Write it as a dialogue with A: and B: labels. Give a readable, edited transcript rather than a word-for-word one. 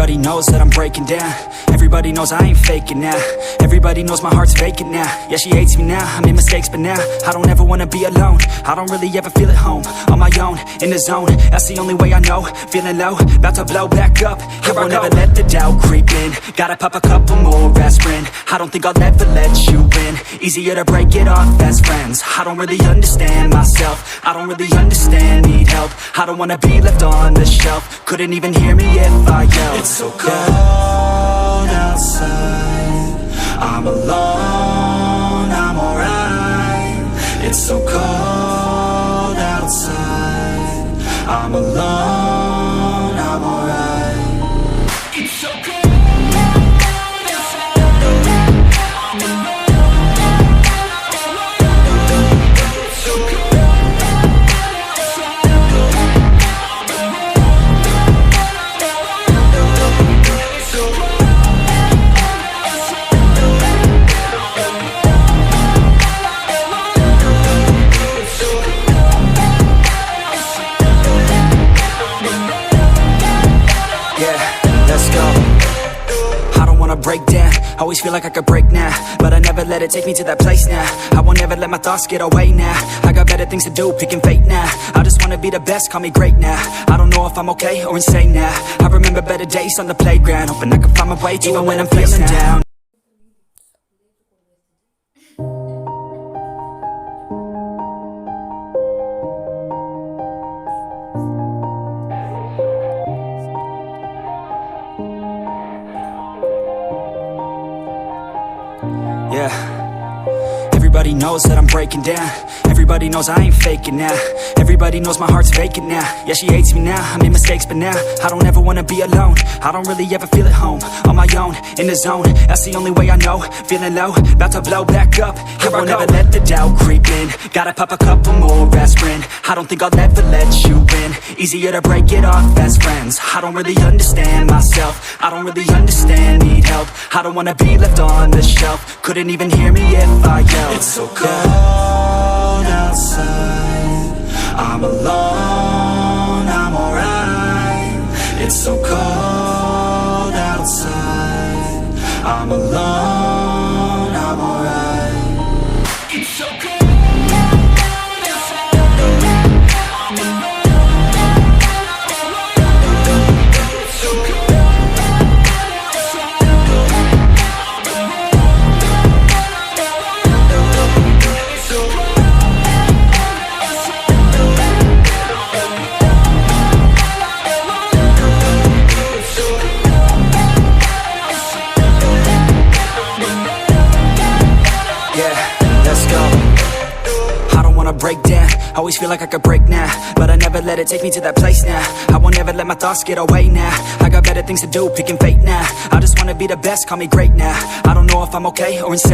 A: Everybody knows that I'm breaking down. Everybody knows I ain't faking now. Everybody knows my heart's vacant now. Yeah, she hates me now, I made mistakes but now I don't ever wanna be alone. I don't really ever feel at home. On my own, in the zone, that's the only way I know. Feeling low, about to blow back up. Here I won't ever let the doubt creep in. Gotta pop a couple more aspirin. I don't think I'll ever let you in. Easier to break it off best friends. I don't really understand myself. I don't really understand, need help. I don't wanna be left on the shelf. Couldn't even hear me if I yelled. It's so cold outside, I'm alone, I'm alright. It's so cold outside, I'm alone, I'm alright. It's so cold. Break down, always feel like I could break now, but I never let it take me to that place now. I won't ever let my thoughts get away now. I got better things to do, picking fate now. I just wanna be the best, call me great now. I don't know if I'm okay or insane now. I remember better days on the playground, hoping I can find my way even when I'm feeling down. Yeah, everybody knows that I'm breaking down. Everybody knows I ain't faking now. Everybody knows my heart's vacant now. Yeah, she hates me now, I made mistakes but now I don't ever wanna be alone. I don't really ever feel at home. On my own, in the zone, that's the only way I know. Feeling low, about to blow back up. Here I won't ever let the doubt creep in. Gotta pop a couple more aspirin. I don't think I'll ever let you in. Easier to break it off best friends. I don't really understand myself. I don't really understand, need help. I don't wanna be left on the shelf. Couldn't even hear me if I yelled. It's so cold outside, I'm alone, I'm alright. It's so cold outside, I'm alone, I'm alright. It's so cold. Break down, always feel like I could break now, but I never let it take me to that place now. I won't ever let my thoughts get away now. I got better things to do, picking fate now. I just wanna be the best, call me great now. I don't know if I'm okay or insane.